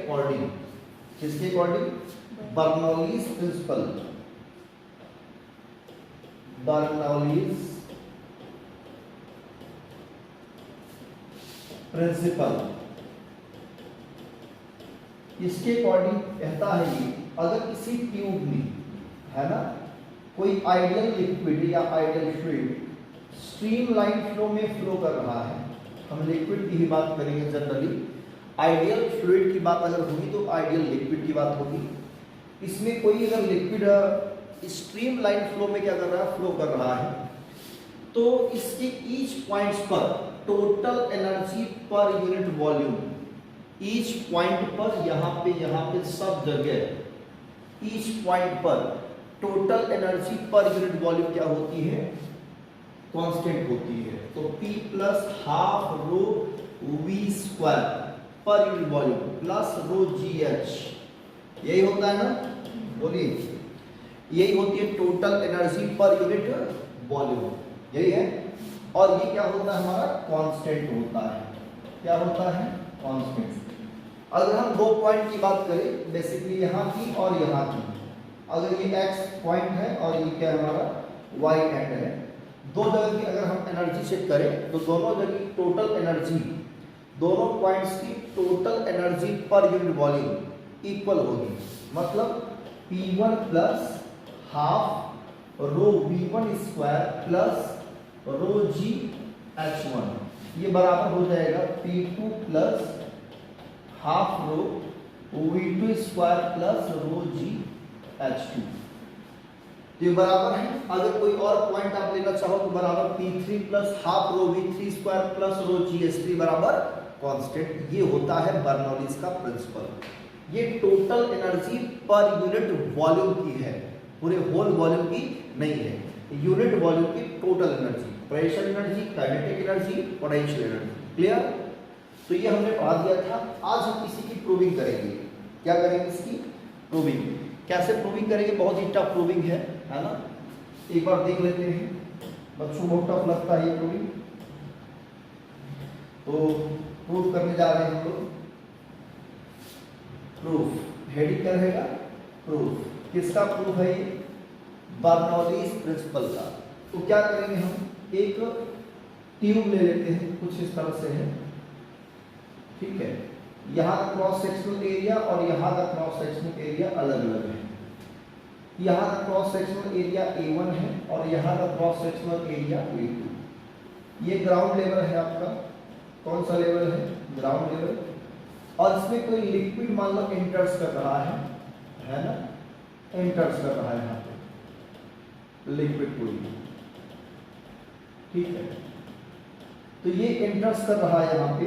According, किसके according? Bernoulli's principle, Bernoulli's principle, इसके according कहता है ये, अगर किसी ट्यूब में है ना कोई आइडियल लिक्विड या आइडियल फ्लूइड स्ट्रीमलाइन फ्लो में फ्लो कर रहा है, हम लिक्विड की ही बात करेंगे जनरली, आइडियल फ्लूइड की बात अगर होगी तो आइडियल लिक्विड की बात होगी। इसमें कोई अगर लिक्विड स्ट्रीमलाइन फ्लो में क्या कर रहा है? फ्लो कर रहा है, तो इसके ईच पॉइंट्स पर total energy per unit volume, each point पर यहाँ पे सब जगह ईच पॉइंट पर total energy per unit volume क्या होती है? कांस्टेंट होती है। तो P प्लस हाफ रो V square per unit volume plus रो GH, यही होता है ना, बोलिए, यही होती है total energy per unit volume, यही है। और ये क्या होता है? हमारा कांस्टेंट होता है। क्या होता है? कांस्टेंट। अगर हम दो पॉइंट की बात करें, बेसिकली यहाँ की और यहाँ की, अगर ये x पॉइंट है और ये क्या हमारा y एंड है, दो जगह की अगर हम एनर्जी चेक करें तो दोनों जगह की टोटल एनर्जी, दोनों पॉइंट्स की total energy per unit volume equal होगी। मतलब P1 plus half rho V1 square plus rho GH1, ये बराबर हो जाएगा P2 plus half rho V2 square plus rho GH2, तो ये बराबर है। अगर कोई और पॉइंट आप लेना चाहो तो बराबर P3 प्लस हाफ रो V3 स्क्वायर प्लस रो GH3 बराबर कांस्टेंट। ये होता है बर्नौलीज का प्रिंसिपल। ये total energy per unit volume की है, पूरे होल वॉल्यूम की नहीं है, यूनिट वॉल्यूम की total energy, pressure energy, kinetic energy, potential energy. Clear? तो ये हमने पढ़ा दिया था। आज हम इसी की प्रूविंग करेंगे। क्या करेंगे? इसकी प्रूविंग। कैसे प्रूविंग करेंगे? बहुत ही टफ प्रूविंग है ना, एक बार देख लेते हैं। बच्चों को टफ लगता है ये प्रूविंग, तो प्रूव करने जा रहे हैं हम लोग। प्रूफ, हेडिंग क्या रहेगा? प्रूफ। किसका प्रूफ है ये? बर्नौलीज प्रिंसिपल का। तो क्या करेंगे हम? एक ट्यूब ले लेते हैं, कुछ इस तरह से है, ठीक है। यहाँ का क्रॉस सेक्शनल एरिया और यहाँ का क्रॉस सेक्शनल एरिया अलग अलग है। यहाँ का क्रॉस सेक्शनल एरिया A1 है और यहाँ का क्रॉस सेक्शनल एरिया A2। ये ग्राउंड लेवल है आपका। कौन सा लेवल है? Ground level. और इसमें कोई लिक्विड मान लो एंटर्स कर रहा है ना, एंटर्स कर रहा है यहाँ पे लिक्विड कोई, ठीक है। तो ये एंटर्स कर रहा है यहाँ पे,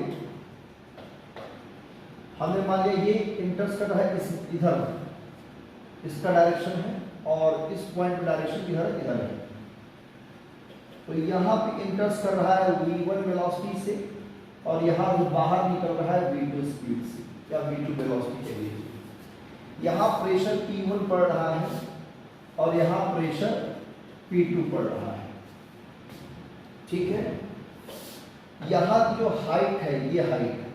हमने मान लिया ये इंटर्स कर रहा है इस इधर, इसका डायरेक्शन है और इस पॉइंट डायरेक्शन इधर है। तो यहाँ पे इंटर्स कर रहा है V1 वेलोसिटी से और यहाँ बाहर निकल रहा है V2 स्पीड से या V2 वेलोसिटी के लिए। यहाँ प्रेशर P1 पड़ रहा है और यहाँ प्रेशर P2 पड़ रहा है, ठीक है। यहाँ की जो हाइट है, ये हाइट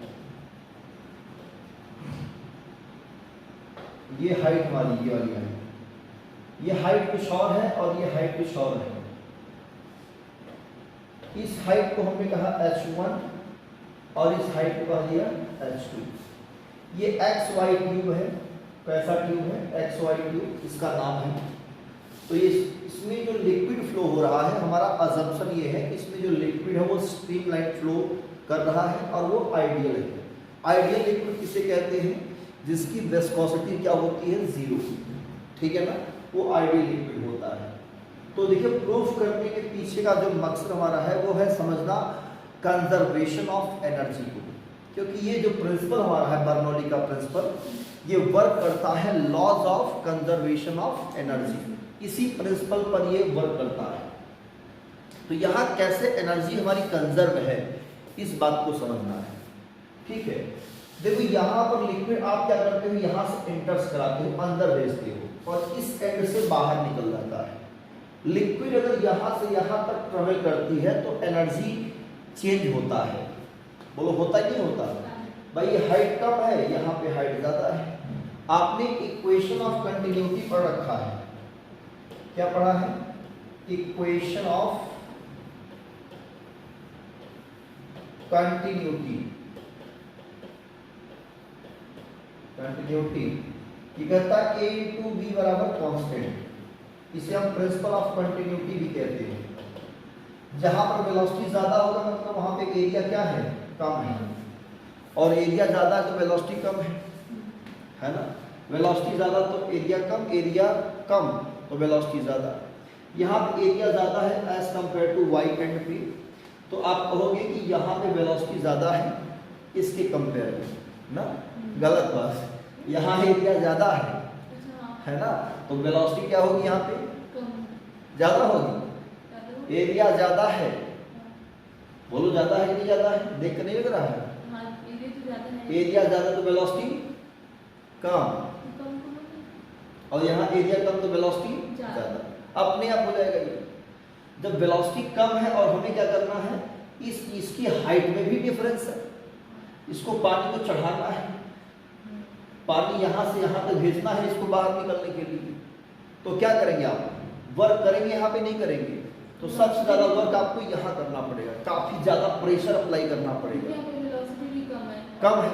हमारी, ये वाली हाइट, ये हाइट कुछ और है और ये हाइट कुछ और है। इस हाइट को हमने कहा H1 और इस हाइट को कहा दिया H2। ये XY ट्यूब है। कैसा ट्यूब है? XY ट्यूब इसका नाम है। तो ये इसमें जो लिक्विड फ्लो हो रहा है, हमारा अजम्पशन ये है कि इसमें जो लिक्विड है वो स्ट्रीमलाइन फ्लो कर रहा है और वो आइडियल है। आइडियल लिक्विड किसे कहते हैं? जिसकी विस्कोसिटी क्या होती है? 0, ठीक है ना, वो आइडियल लिक्विड होता है। तो देखिए, प्रूफ करने के पीछे का जो मकसद हमारा है वो है समझना कंजर्वेशन ऑफ एनर्जी को, क्योंकि ये जो प्रिंसिपल हमारा है बर्नौली का प्रिंसिपल, ये वर्क करता है laws of conservation of energy. इसी प्रिंसिपल पर ये वर्क करता है। तो यहाँ कैसे एनर्जी हमारी कंजर्व है, इस बात को समझना है, ठीक है। देखो, यहाँ पर लिक्विड आप क्या करते हो? यहाँ से एंटर्स कराते हो, अंदर भेजते हो और इस एंड से बाहर निकल जाता है। लिक्विड अगर यहाँ से यहाँ तक ट्रेवल करती है तो एनर्जी चेंज होता है। बोलो, होता ही नहीं होता? भाई ये हाइट कम है, यहाँ पे हाइट ज्यादा है। आपने इक्वेशन ऑफ कंटिन्यूटी पढ़ रखा है, क्या पढ़ा है? Equation of continuity. कंटिन्यूटी ये कहता है a इंटू बी बराबर कांस्टेंट। इसे हम प्रिंसिपल ऑफ कंटिन्यूटी भी कहते हैं। जहां पर वेलोसिटी ज्यादा होगा मतलब वहां पे एरिया क्या है? कम है। और एरिया ज्यादा है तो वेलोसिटी कम है ना? वेलोसिटी ज्यादा तो एरिया कम, एरिया कम तो वेलोसिटी ज्यादा। यहाँ पे एरिया ज्यादा है as compare to Y and P, तो आप कहोगे कि यहाँ पे वेलोसिटी ज्यादा है इसके कंपेयर में ना? गलत बात। यहाँ एरिया ज्यादा है ना, तो वेलोसिटी क्या होगी? यहाँ पे ज्यादा होगी। एरिया ज्यादा है, बोलो ज्यादा है कि नहीं ज्यादा है? देख कर नहीं लग रहा है? एरिया ज्यादा तो वेलोसिटी कम, और यहाँ एरिया कम तो वेलोसिटी ज्यादा। अपने आप हो जाएगा ये। जब वेलोसिटी कम है और हमें क्या करना है, इसकी हाइट में भी डिफरेंस है, इसको पानी को चढ़ाना है, पानी यहाँ से यहाँ तक भेजना है इसको बाहर निकलने के लिए, तो क्या करेंगे आप? वर्क करेंगे, यहाँ पे नहीं करेंगे। तो सबसे ज्यादा वर्क आपको यहाँ करना पड़ेगा, काफी ज्यादा प्रेशर अप्लाई करना पड़ेगा। कम है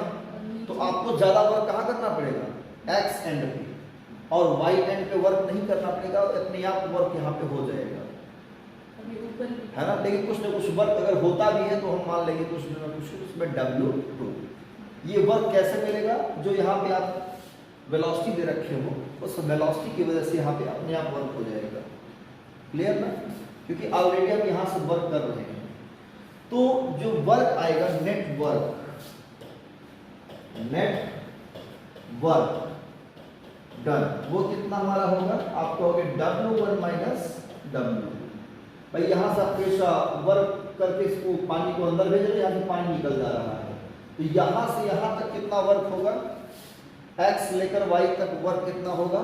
तो आपको ज्यादा वर्क कहाँ करना पड़ेगा? एक्स एंड पे, और वाई एंड पे वर्क नहीं करना पड़ेगा, अपने आप वर्क यहाँ पे हो जाएगा, है ना? लेकिन कुछ ना कुछ वर्क अगर होता भी है तो हम मान लेंगे कुछ ना कुछ उसमें W2। ये वर्क कैसे मिलेगा? जो यहाँ पे आप वेलोसिटी दे रखे हो, उस वेलोसिटी की वजह से यहाँ पे अपने आप वर्क हो जाएगा। क्लियर ना? क्योंकि ऑलरेडी हम यहाँ से वर्क कर रहे हैं। तो जो वर्क आएगा नेट वर्क डन, वो कितना हमारा होगा? आप कहोगे W1 माइनस W। भाई यहाँ से आप वर्क करके इसको पानी को अंदर भेज रहे हैं, यहाँ से पानी निकल जा रहा है, तो यहाँ से यहाँ तक कितना वर्क होगा? x लेकर y तक वर्क कितना होगा?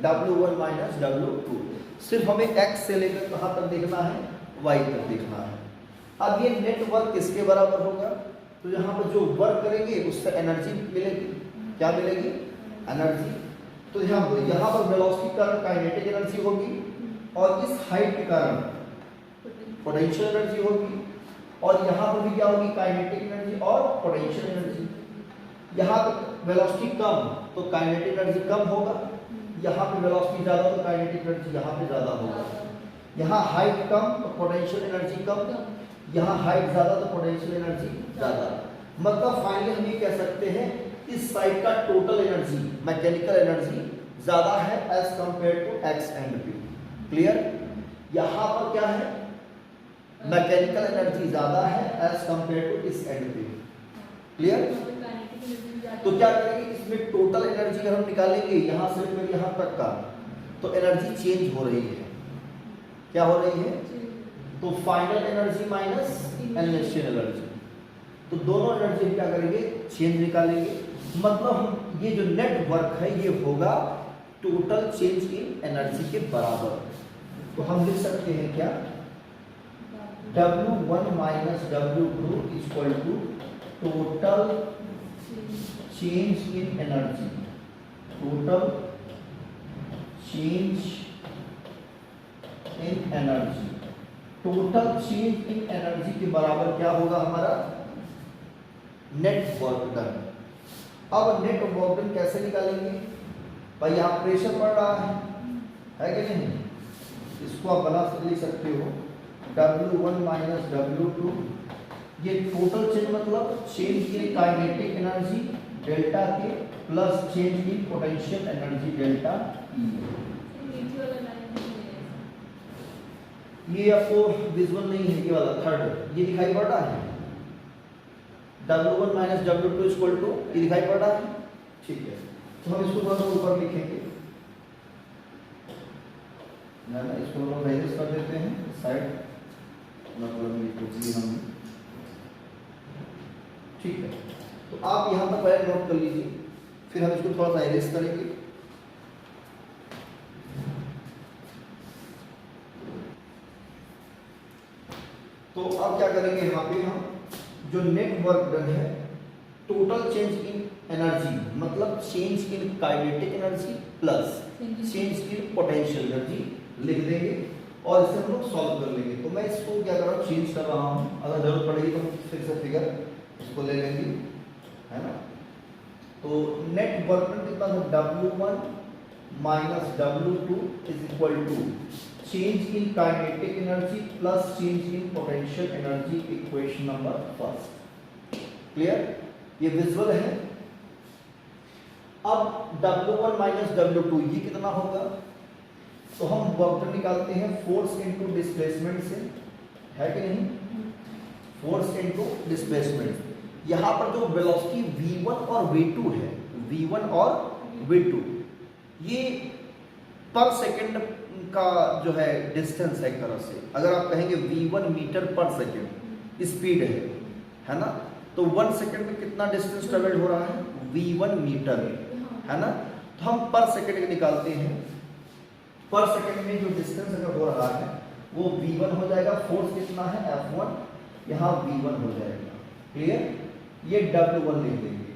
W1 minus W2। सिर्फ हमें x से लेकर कहाँ तक देखना है? y तक देखना है। अब ये नेट वर्क किसके बराबर होगा? तो यहाँ पर जो वर्क करेंगे उससे एनर्जी मिलेगी। क्या मिलेगी? एनर्जी। तो यहाँ पर वेलोसिटी के कारण काइनेटिक एनर्जी होगी, और इस हाइट के कारण पोटेंशियल एनर्जी होगी, और यहाँ पर भी क्या होगी? काइनेटिक एनर्जी और पोटेंशियल एनर्जी। यहाँ पर वेलोसिटी कम तो काइनेटिक एनर्जी कम होगा, यहाँ पे वेलोसिटी ज्यादा तो काइनेटिक एनर्जी यहाँ पे ज्यादा होगा। यहाँ हाइट कम तो पोटेंशियल एनर्जी कम, यहाँ हाइट ज्यादा तो पोटेंशियल एनर्जी ज्यादा। मतलब फाइनली हम ये कह सकते हैं इस साइड का टोटल एनर्जी, मैकेनिकल एनर्जी ज्यादा है as compare to X and P. Clear? यहाँ पर क्या है? मैकेनिकल एनर्जी ज्यादा है एज कंपेयर टू इस एंड पे। क्लियर? तो क्या करेंगे, इसमें टोटल एनर्जी अगर हम निकालेंगे यहाँ से लेकर यहाँ तक का, तो एनर्जी चेंज हो रही है। क्या हो रही है? तो final energy minus initial energy, तो दोनों एनर्जी क्या करेंगे? चेंज निकालेंगे। मतलब ये जो नेट वर्क है ये होगा टोटल चेंज इन एनर्जी के बराबर। तो हम लिख सकते हैं क्या? W1 minus W2 equal to total change in energy. Total change in energy, total change in energy के बराबर क्या होगा हमारा? Net work done. अब नेट वर्क डन कैसे निकालेंगे? भाई यहाँ प्रेशर पड़ रहा है कि नहीं? इसको आप बना लिख सकते हो W1 माइनस W2, ये टोटल चेंज मतलब change in kinetic energy delta के plus change in potential energy delta E. ये आपको विजुअल नहीं है, ये वाला थर्ड ये दिखाई पड़ रहा है। W1 minus W2 equal to ये दिखाई पड़ रहा है। ठीक है, तो हम इसको थोड़ा सा ऊपर लिखेंगे ना, इसको हम माइनस कर देते हैं साइड, मतलब ये कुछ भी हम। ठीक है, तो आप यहाँ पर पहले नोट कर लीजिए, फिर हम इसको थोड़ा सा इरेज करेंगे। तो अब क्या करेंगे, यहाँ पे हम जो नेट वर्क डन है टोटल चेंज इन एनर्जी मतलब change in kinetic energy plus change in potential energy लिख देंगे और इसे हम लोग सॉल्व कर लेंगे। तो मैं इसको क्या कर रहा हूँ, चेंज कर रहा हूँ, अगर जरूरत पड़ेगी तो फिर से फिगर इसको ले लेंगे, है ना। तो नेट वर्क कितना था, W1 minus W2 is equal to change in kinetic energy plus change in potential energy, equation number first. Clear, ये विजुअल है। अब W1 माइनस W2 ये कितना होगा, तो हम वर्क निकालते हैं फोर्स इनटू डिस्प्लेसमेंट से, है कि नहीं, फोर्स इनटू डिस्प्लेसमेंट। यहाँ पर जो वेलोसिटी v1 और v2 है, v1 और v2 ये पर सेकंड का जो है डिस्टेंस है एक तरह से। अगर आप कहेंगे v1 मीटर पर सेकंड स्पीड है ना, तो 1 सेकंड में कितना डिस्टेंस ट्रेवल हो रहा है, v1 मीटर, है ना। तो हम पर सेकंड निकालते हैं, पर सेकंड में जो डिस्टेंस अगर हो रहा है वो v1 हो जाएगा, फोर्स कितना है F1, यहाँ v1 हो जाएगा। क्लियर, ये W1 लिख देंगे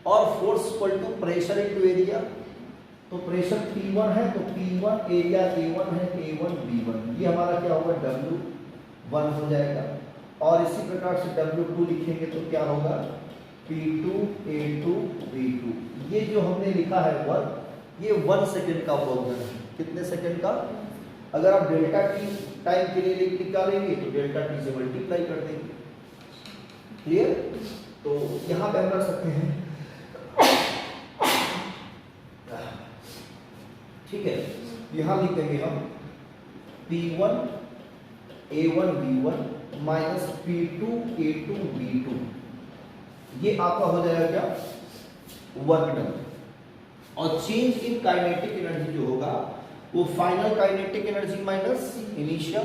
और force equal to pressure into area, तो प्रेशर P1 है तो P1, एरिया A1 है, A1 V1, ये हमारा क्या होगा W1 हो जाएगा। और इसी प्रकार से W2 लिखेंगे तो क्या होगा P2 A2 V2। ये जो हमने लिखा है वर्क, ये 1 सेकेंड का वर्क है, कितने सेकंड का, अगर आप डेल्टा टी टाइम के लिए निकालेंगे तो डेल्टा टी से मल्टीप्लाई कर देंगे। क्लियर, तो यहां पे हम रख सकते हैं, ठीक है, यहां लिख देंगे हम P1 A1 V1 minus P2 A2 V2, ये आपका हो जाएगा क्या, वर्क डन। और चेंज इन काइनेटिक एनर्जी जो होगा वो final kinetic energy minus initial,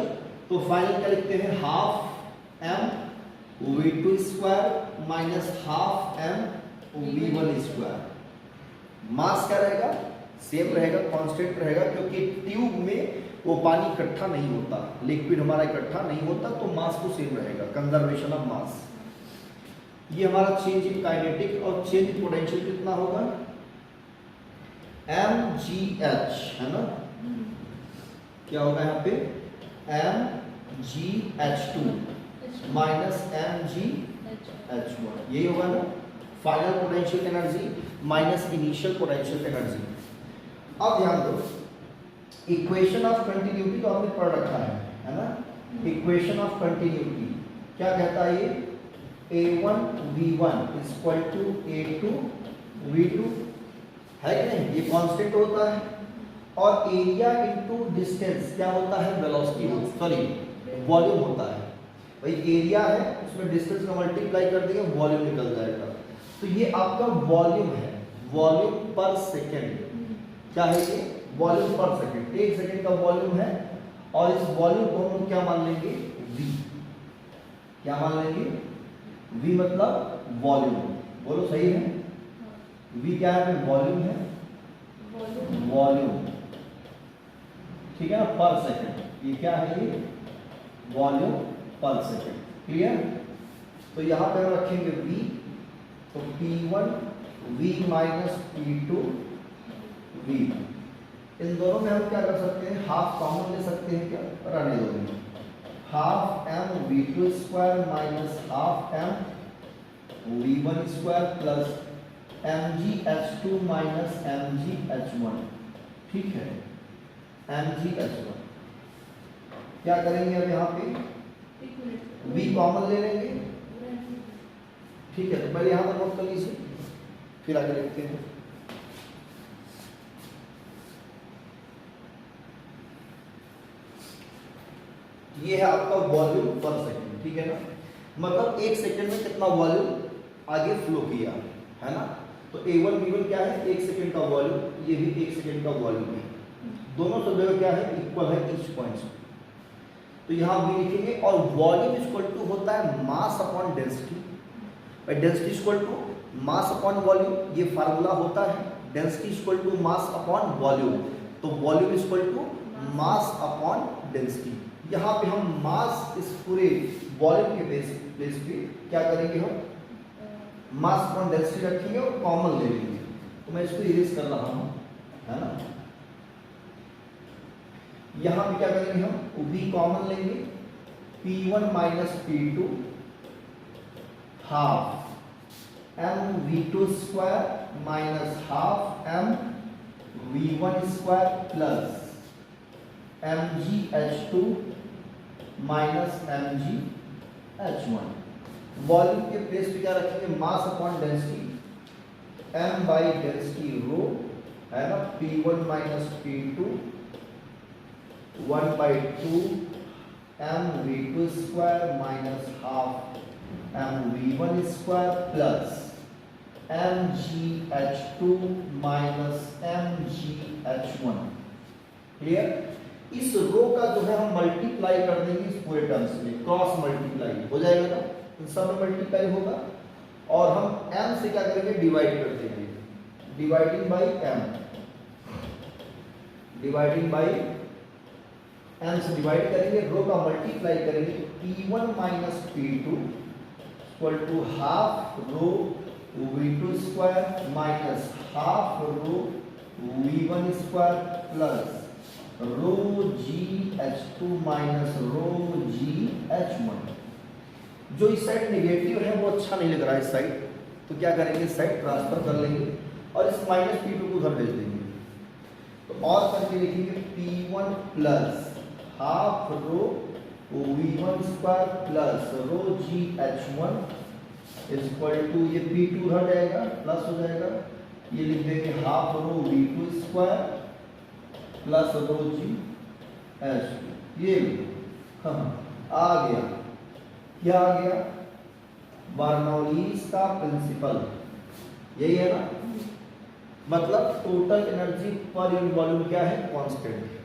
तो फाइनल क्या लिखते हैं, half m v2 square minus half m v1 square. Mass क्या रहेगा, सेम रहेगा, कांस्टेंट रहेगा, क्योंकि ट्यूब में वो पानी इकट्ठा नहीं होता, लिक्विड हमारा इकट्ठा नहीं होता, तो मास तो सेम रहेगा, कंजर्वेशन ऑफ मास। ये हमारा चेंज इन काइनेटिक। और चेंज इन पोटेंशियल कितना होगा, mgh, है ना, क्या होगा यहाँ पे mgh2 माइनस mgh1, यही होगा ना, final potential energy minus initial potential energy. अब ध्यान दो, इक्वेशन ऑफ कंटिन्यूटी तो हमने पढ़ रखा है ना, इक्वेशन ऑफ कंटिन्यूटी क्या कहता है, ये a1 v1 equal to a2 v2, है कि नहीं, ये कांस्टेंट होता है। और एरिया इनटू डिस्टेंस क्या होता है, वेलोसिटी, सॉरी वॉल्यूम होता है। भाई एरिया है, उसमें डिस्टेंस का मल्टीप्लाई कर देंगे, वॉल्यूम निकल जाएगा। तो ये आपका वॉल्यूम है, वॉल्यूम पर सेकेंड, क्या है ये, वॉल्यूम पर सेकेंड, 1 सेकेंड का वॉल्यूम है। और इस वॉल्यूम को हम क्या मान लेंगे, v, क्या मान लेंगे, v मतलब वॉल्यूम, बोलो सही है, v क्या है, वॉल्यूम है, वॉल्यूम, ठीक है ना, पर सेकेंड, ये क्या है, ये वॉल्यूम पर सेकेंड। क्लियर, तो यहां पे हम रखेंगे v, तो P1 v minus P2 v, इन दोनों में हम क्या कर सकते हैं, हाफ कॉमन ले सकते हैं, क्या रहने दो, half m v2 square minus half m v1 square plus mgh2 minus mgh1, ठीक है, mgh1। क्या करेंगे अब यहाँ पे v कॉमन ले लेंगे, ठीक है, तो पहले यहाँ पर नोट कर लीजिए, फिर आगे लिखते हैं। ये है आपका वॉल्यूम पर सेकंड, ठीक है ना, मतलब 1 सेकंड में कितना वॉल्यूम आगे फ्लो किया, है ना। तो A1 V1 क्या है, 1 सेकंड का वॉल्यूम, ये भी 1 सेकंड का वॉल्यूम है, दोनों सब जगह क्या है, इक्वल है ईच पॉइंट। तो यहाँ V लिखेंगे, और वॉल्यूम इक्वल टू होता है mass upon density, density equal to mass upon volume, ये फार्मूला होता है, density equal to mass upon volume, तो volume equal to mass upon density. यहाँ पे हम मास इस पूरे वॉल्यूम के बेस पे क्या करेंगे, हम मास अपॉन डेंसिटी रखेंगे और कॉमन ले लेंगे। तो मैं इसको इरेज कर रहा हूं, है ना। यहां पे क्या करेंगे हम, v कॉमन लेंगे, P1 minus P2 half mv2 square minus half mv1 square plus mgh2 minus mgh1। Volume के प्लेस पे क्या रखेंगे, मास upon density m by density rho, है ना, P1 minus P2 1 by 2 mv2 square minus half mv1 square plus mgh2 minus mgh1। Clear. इस रो का जो है हम मल्टीप्लाई कर देंगे इस पूरे टर्म्स में, क्रॉस मल्टीप्लाई हो जाएगा ना, इन सब में मल्टीप्लाई होगा और हम m से क्या करेंगे, डिवाइड कर देंगे, dividing by m, dividing by m से डिवाइड करेंगे, रो का मल्टीप्लाई करेंगे, P1 minus P2 equal to half rho V2 square minus half rho V1 square plus rho GH2 minus rho GH1। जो इस साइड नेगेटिव है वो अच्छा नहीं लग रहा है इस साइड, तो क्या करेंगे, इस साइड ट्रांसफर कर लेंगे और इस माइनस P2 को उधर भेज देंगे। तो और करके लिखेंगे P1 plus half rho V1 square plus rho GH1 is equal to, ये P2 उधर जाएगा प्लस हो जाएगा, ये लिख देंगे half rho V2 square plus rho GH2। ये हाँ आ गया, क्या आ गया, बर्नौलीज का प्रिंसिपल, यही है ना। मतलब total energy per unit volume क्या है, कांस्टेंट है।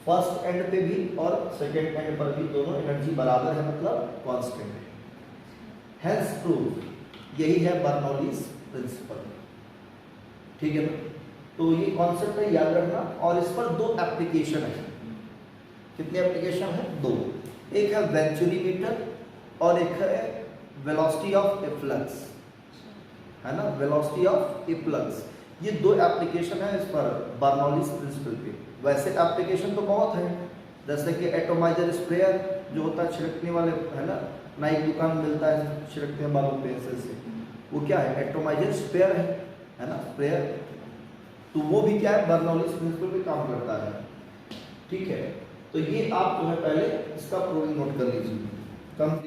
फर्स्ट एंड पे भी और सेकेंड एंड पर भी दोनों एनर्जी बराबर है, मतलब कांस्टेंट है। हेंस प्रूफ, यही है बर्नौलीज प्रिंसिपल। ठीक है ना। तो ये कॉन्सेप्ट है, याद रखना। और इस पर दो एप्लीकेशन है। कितने एप्लीकेशन है, दो। एक है वेंचुरी मीटर और एक है वेलोसिटी ऑफ इफ्लक्स, है ना, वेलोसिटी ऑफ इफ्लक्स। ये दो एप्लीकेशन है इस पर बर्नौलीज प्रिंसिपल पे। वैसे एप्लीकेशन तो बहुत है, जैसे कि एटोमाइजर स्प्रेयर जो होता है छिड़कने वाले, है ना, नई दुकान मिलता है छिड़कते हैं बालों पे ऐसे, वो क्या है, एटोमाइजर स्प्रेयर है ना, स्प्रेयर। तो वो भी क्या है, बर्नौलीज प्रिंसिपल पे काम करता है। ठीक है। तो ये आप जो है पहले इसका प्रूविंग नोट कर लीजिए।